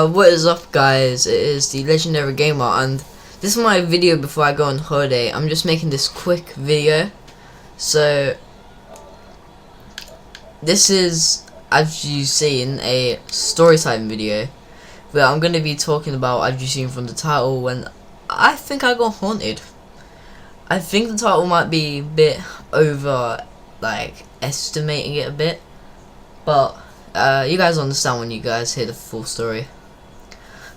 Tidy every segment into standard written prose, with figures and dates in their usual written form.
What is up, guys? It is the Legendary Gamer, and this is my video before I go on holiday. I'm just making this quick video. So this is, as you've seen, a story time video where I'm going to be talking about, as you've seen from the title, when I think I got haunted. I think the title might be a bit over, like, estimating it a bit, but you guys understand when you guys hear the full story.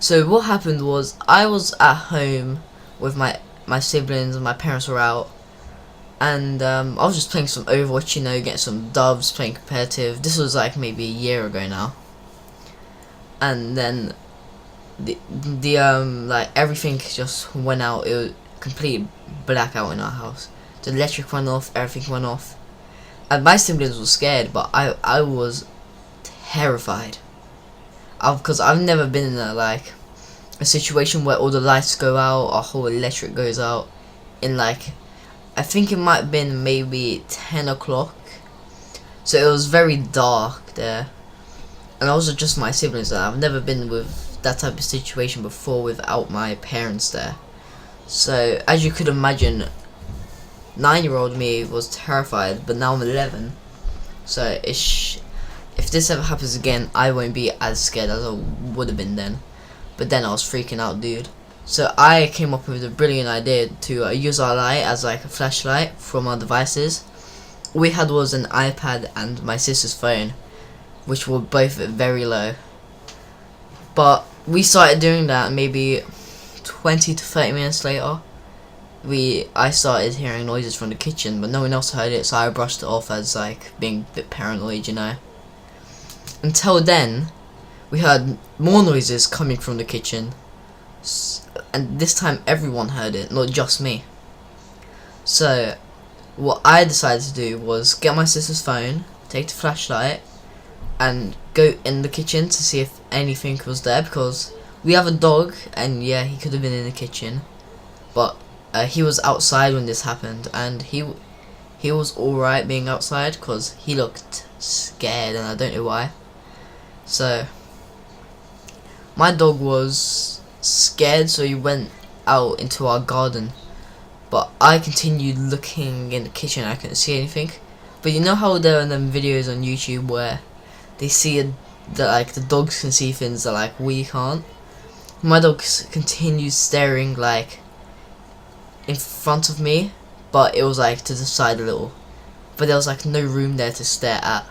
So what happened was, I was at home with my siblings and my parents were out, and I was just playing some Overwatch, you know, getting some dubs, playing competitive. This was like maybe a year ago now. And then the like everything just went out. It was complete blackout in our house. The electric went off, everything went off, and my siblings were scared, but I was terrified. Because I've never been in a situation where all the lights go out, our whole electric goes out in like, I think it might have been maybe 10 o'clock. So it was very dark there, and also just my siblings there. I've never been with that type of situation before without my parents there. So as you could imagine, 9-year-old me was terrified, but now I'm 11. So if this ever happens again, I won't be as scared as I would have been then. But then I was freaking out, dude. So I came up with a brilliant idea to use our light as like a flashlight from our devices. All we had was an iPad and my sister's phone, which were both very low. But we started doing that maybe 20 to 30 minutes later. I started hearing noises from the kitchen, but no one else heard it, so I brushed it off as like being a bit paranoid, you know. Until then, we heard more noises coming from the kitchen, and this time everyone heard it, not just me. So what I decided to do was get my sister's phone, take the flashlight, and go in the kitchen to see if anything was there, because we have a dog, and yeah, he could have been in the kitchen, but he was outside when this happened, and he was alright being outside because he looked scared, and I don't know why. So my dog was scared, so he went out into our garden, but I continued looking in the kitchen. I couldn't see anything. But you know how there are them videos on YouTube where they see that the dogs can see things that like we can't? My dog continued staring like in front of me, but it was like to the side a little, but there was like no room there to stare at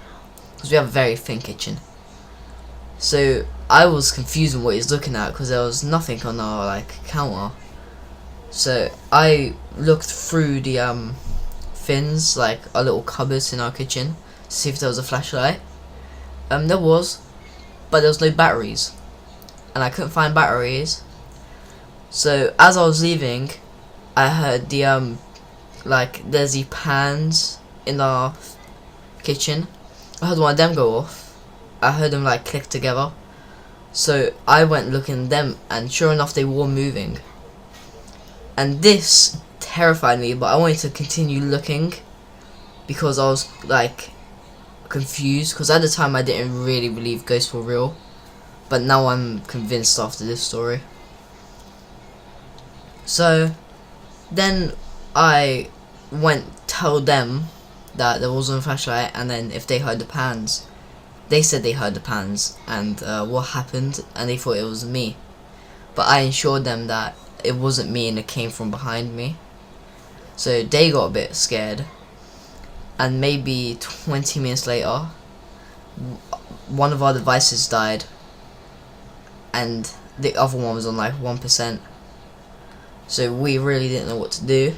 because we have a very thin kitchen. So I was confused on what he's looking at because there was nothing on our counter. So I looked through the fins, like our little cupboards in our kitchen, to see if there was a flashlight. There was, but there was no batteries, and I couldn't find batteries. So as I was leaving, I heard the there's the pans in our kitchen. I heard one of them go off. I heard them click together. So I went looking at them, and sure enough, they were moving. And this terrified me, but I wanted to continue looking because I was confused, because at the time I didn't really believe ghosts were real, but now I'm convinced after this story. So then I went tell them that there wasn't a flashlight, and then if they heard the pans. They said they heard the pans and what happened, and they thought it was me. But I assured them that it wasn't me and it came from behind me. So they got a bit scared, and maybe 20 minutes later, one of our devices died, and the other one was on 1%. So we really didn't know what to do.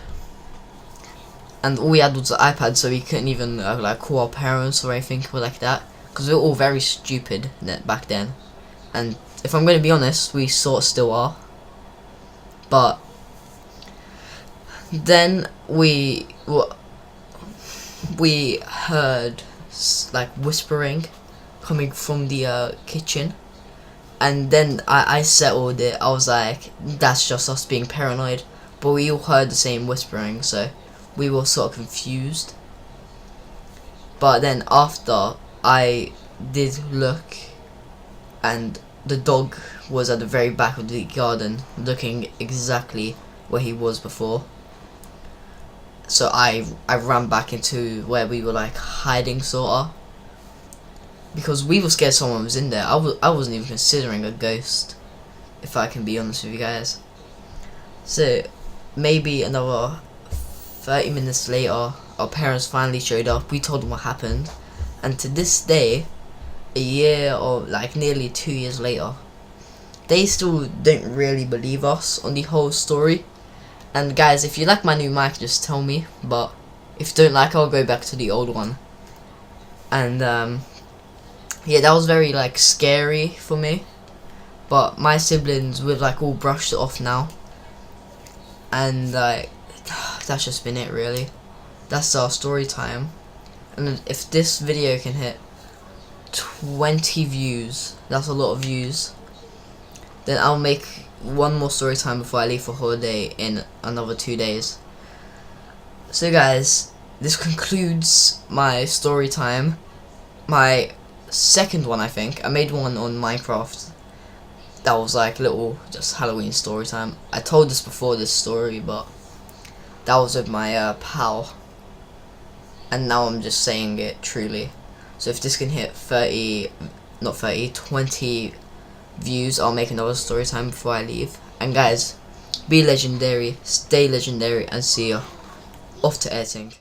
And all we had was the iPad, so we couldn't even call our parents or anything like that, because we were all very stupid back then. And if I'm going to be honest, we sort of still are. But then we heard whispering coming from the kitchen, and then I settled it. I was like, that's just us being paranoid. But we all heard the same whispering, so we were sort of confused. But then after, I did look, and the dog was at the very back of the garden, looking exactly where he was before. So I ran back into where we were like hiding, sorta, because we were scared someone was in there. I wasn't even considering a ghost, if I can be honest with you guys. So maybe another 30 minutes later, our parents finally showed up. We told them what happened, and to this day, a year or like nearly 2 years later, they still don't really believe us on the whole story. And guys, if you like my new mic, just tell me, but if you don't like, I'll go back to the old one. And yeah, that was very like scary for me, but my siblings, we've like all brushed it off now, and like that's just been it really. That's our story time. And if this video can hit 20 views, that's a lot of views, then I'll make one more story time before I leave for holiday in another 2 days. So guys, this concludes my story time, my second one. I think I made one on Minecraft that was like little just Halloween story time. I told this before, this story, but that was with my pal, and now I'm just saying it truly. So if this can hit 20 views, I'll make another story time before I leave. And guys, be legendary, stay legendary, and see ya. Off to editing.